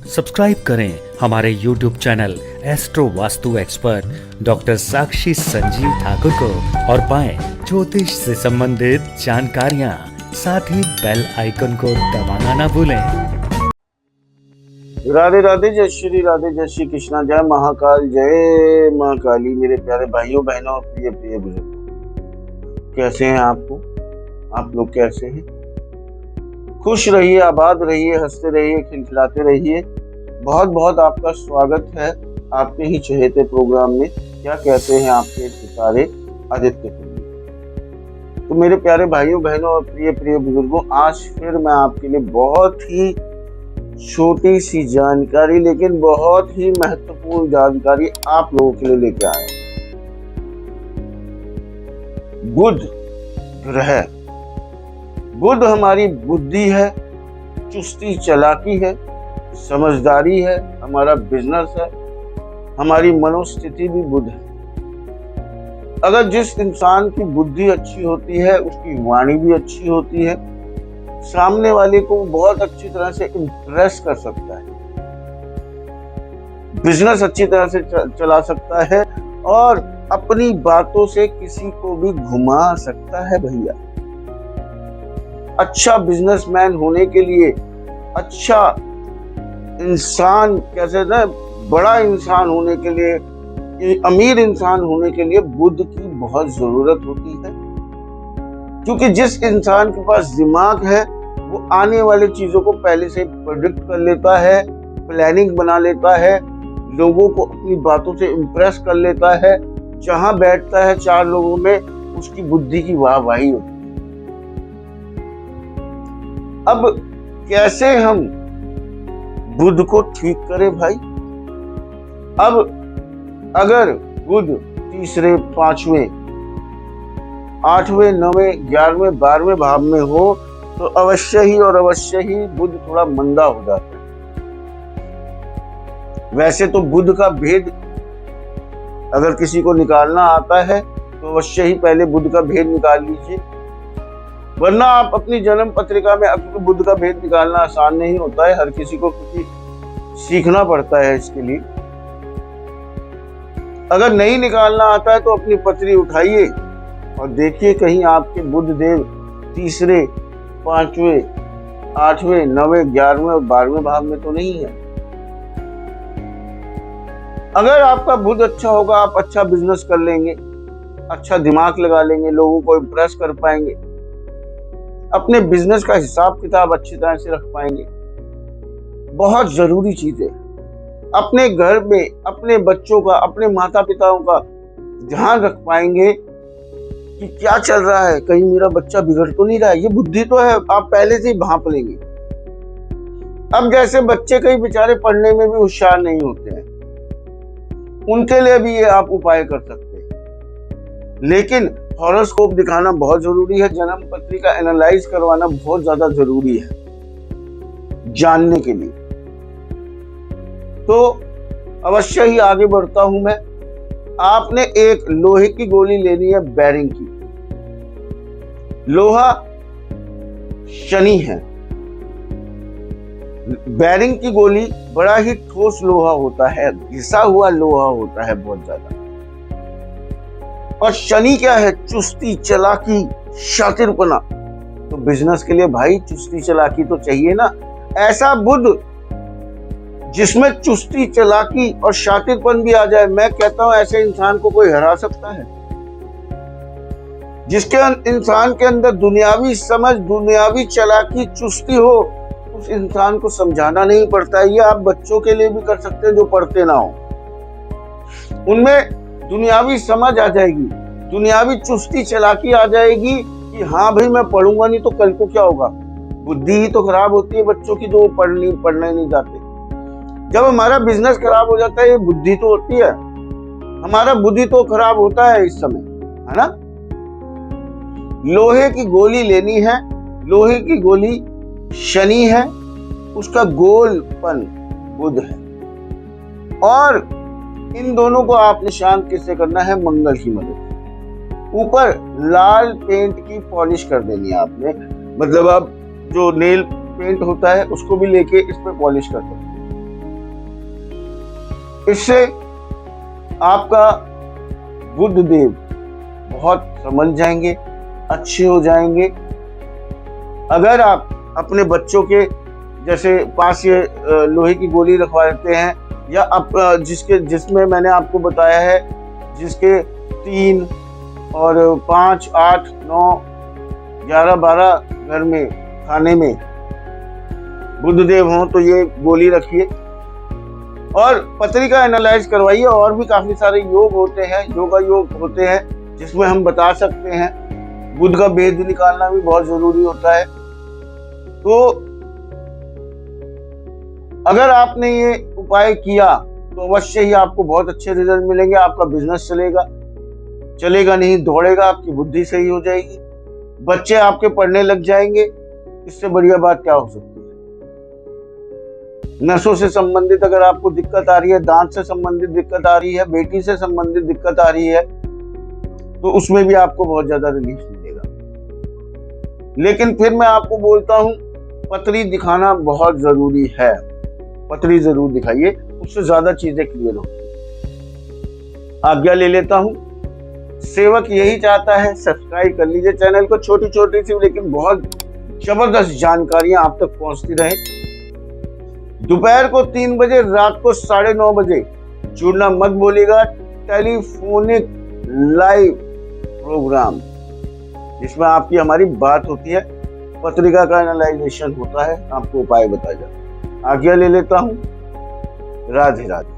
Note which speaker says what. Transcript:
Speaker 1: Subscribe करें हमारे YouTube channel astro vastu expert doctor Sakshi Sanjeev Thakur को और पाएं ज्योतिष से संबंधित जानकारियां। साथ ही बेल आइकन को दबाना ना भूलें।
Speaker 2: राधे राधे, जय श्री राधे, जय श्री कृष्णा, जय महाकाल, जय महाकाली। मेरे प्यारे भाइयों बहनों और प्रिय प्रिय बुजुर्गों, कैसे हैं आप लोग कैसे हैं? खुश रहिए, आबाद रहिए, हंसते रहिए, खिलखिलाते रहिए। बहुत बहुत आपका स्वागत है आपके ही चहेते प्रोग्राम में क्या कहते हैं आपके सितारे आदित्य कुंड। तो मेरे प्यारे भाइयों बहनों और प्रिय प्रिय बुजुर्गों, आज फिर मैं आपके लिए बहुत ही छोटी सी जानकारी लेकिन बहुत ही महत्वपूर्ण जानकारी आप लोगों के लिए लेके आया। बुध ग्रह, बुध हमारी बुद्धि है, चुस्ती चालाकी है, समझदारी है, हमारा बिजनेस है, हमारी मनोस्थिति भी बुध है। अगर जिस इंसान की बुद्धि अच्छी होती है उसकी वाणी भी अच्छी होती है, सामने वाले को बहुत अच्छी तरह से इम्प्रेस कर सकता है, बिजनेस अच्छी तरह से चला सकता है और अपनी बातों से किसी को भी घुमा सकता है। भैया, अच्छा बिजनेसमैन होने के लिए, अच्छा इंसान कैसे ना, बड़ा इंसान होने के लिए, अमीर इंसान होने के लिए बुध की बहुत जरूरत होती है। क्योंकि जिस इंसान के पास दिमाग है वो आने वाली चीजों को पहले से प्रेडिक्ट कर लेता है, प्लानिंग बना लेता है, लोगों को अपनी बातों से इम्प्रेस कर लेता है। जहां बैठता है चार लोगों में उसकी बुद्धि की वाहवाही होती है। अब कैसे हम बुध को ठीक करें भाई? अब अगर बुध तीसरे, पांचवें, आठवें, नवें, 11वें, 12वें भाव में हो तो अवश्य ही बुध थोड़ा मंदा हो जाता है। वैसे तो बुध का भेद अगर किसी को निकालना आता है तो अवश्य ही पहले बुध का भेद निकाल लीजिए, वरना आप अपनी जन्म पत्रिका में, अब बुध का भेद निकालना आसान नहीं होता है, हर किसी को क्योंकि सीखना पड़ता है इसके लिए। अगर नहीं निकालना आता है तो अपनी पत्री उठाइए और देखिए कहीं आपके बुध देव तीसरे, पांचवें, आठवें, नवें, 11वें और 12वें भाव में तो नहीं है। अगर आपका बुध अच्छा होगा, आप अच्छा बिजनेस कर लेंगे, अच्छा दिमाग लगा लेंगे, लोगों को इम्प्रेस कर पाएंगे, अपने बिजनेस का हिसाब किताब अच्छी तरह से रख पाएंगे। बहुत जरूरी चीज है अपने घर में अपने बच्चों का, अपने माता पिताओं का ध्यान रख पाएंगे कि क्या चल रहा है, कहीं मेरा बच्चा बिगड़ तो नहीं रहा है। ये बुद्धि तो है, आप पहले से ही भांप लेंगे। अब जैसे बच्चे कई बेचारे पढ़ने में भी होशियार नहीं होते हैं, उनके लिए भी ये आप उपाय कर सकते हैं। लेकिन हॉरोस्कोप दिखाना बहुत जरूरी है, जन्म पत्रिका एनालाइज करवाना बहुत ज्यादा जरूरी है जानने के लिए। तो अवश्य ही आगे बढ़ता हूं मैं। आपने एक लोहे की गोली लेनी है, बैरिंग की। लोहा शनि है, बैरिंग की गोली बड़ा ही ठोस लोहा होता है, घिसा हुआ लोहा होता है बहुत ज्यादा। और शनि क्या है? चुस्ती, चालाकी, शातिरपना। तो बिजनेस के लिए भाई चुस्ती चालाकी तो चाहिए ना। ऐसा बुध जिसमें चुस्ती, चालाकी और शातिरपन भी आ जाए, मैं कहता हूं ऐसे इंसान को कोई हरा सकता है। जिसके इंसान के अंदर दुनियावी समझ, दुनियावी चालाकी, चुस्ती हो, उस इंसान को समझाना नहीं पड़ता है। ये आप बच्चों के लिए भी कर सकते हैं जो पढ़ते ना हो। उनमें दुनियावी समझ आ जाएगी, दुनियावी चुस्ती चालाकी आ जाएगी कि हाँ भाई मैं पढ़ूंगा नहीं तो कल को क्या होगा। बुद्धि ही तो खराब होती है बच्चों की, जो पढ़ने नहीं जाते। जब हमारा बिजनेस खराब हो जाता है, ये बुद्धि तो होती है, हमारा बुद्धि तो खराब होता है इस समय, है ना। लोहे की गोली लेनी है, लोहे की गोली शनि है, उसका गोलपन बुध है। और इन दोनों को आपने शांत किससे करना है? मंगल की मदद से। ऊपर लाल पेंट की पॉलिश कर देनी है आपने, मतलब आप जो नेल पेंट होता है उसको भी लेके इस पे पॉलिश कर सकते हैं। इससे आपका बुध देव बहुत समझ जाएंगे, अच्छे हो जाएंगे। अगर आप अपने बच्चों के जैसे पास ये लोहे की गोली रखवा देते हैं, या जिसमें मैंने आपको बताया है जिसके 3 और 5, 8, 9, 11, 12 घर में खाने में बुधदेव हों, तो ये गोली रखिए और पत्री का एनालाइज करवाइए। और भी काफी सारे योग होते हैं, योगा योग होते हैं जिसमें हम बता सकते हैं। बुध का भेद निकालना भी बहुत जरूरी होता है। तो अगर आपने ये उपाय किया तो अवश्य ही आपको बहुत अच्छे रिजल्ट मिलेंगे। आपका बिजनेस चलेगा नहीं दौड़ेगा, आपकी बुद्धि सही हो जाएगी, बच्चे आपके पढ़ने लग जाएंगे। इससे बढ़िया बात क्या हो सकती है। नसों से संबंधित अगर आपको दिक्कत आ रही है, दांत से संबंधित दिक्कत आ रही है, बेटी से संबंधित दिक्कत आ रही है, तो उसमें भी आपको बहुत ज्यादा रिलीफ मिलेगा। लेकिन फिर मैं आपको बोलता हूं, पत्री दिखाना बहुत जरूरी है। पत्री जरूर दिखाइए, उससे ज्यादा चीजें क्लियर होंगी। आज्ञा ले लेता हूं। सेवक यही चाहता है, सब्सक्राइब कर लीजिए चैनल को। छोटी छोटी सी लेकिन बहुत जबरदस्त जानकारियां आप तक पहुंचती रहे। दोपहर को 3 बजे, रात को 9:30 बजे जुड़ना मत भूलिएगा। टेलीफोनिक लाइव प्रोग्राम जिसमें आपकी हमारी बात होती है, पत्रिका का एनालाइजेशन होता है, आपको उपाय बताया जाता है। आज्ञा ले लेता हूं। राधे राधे।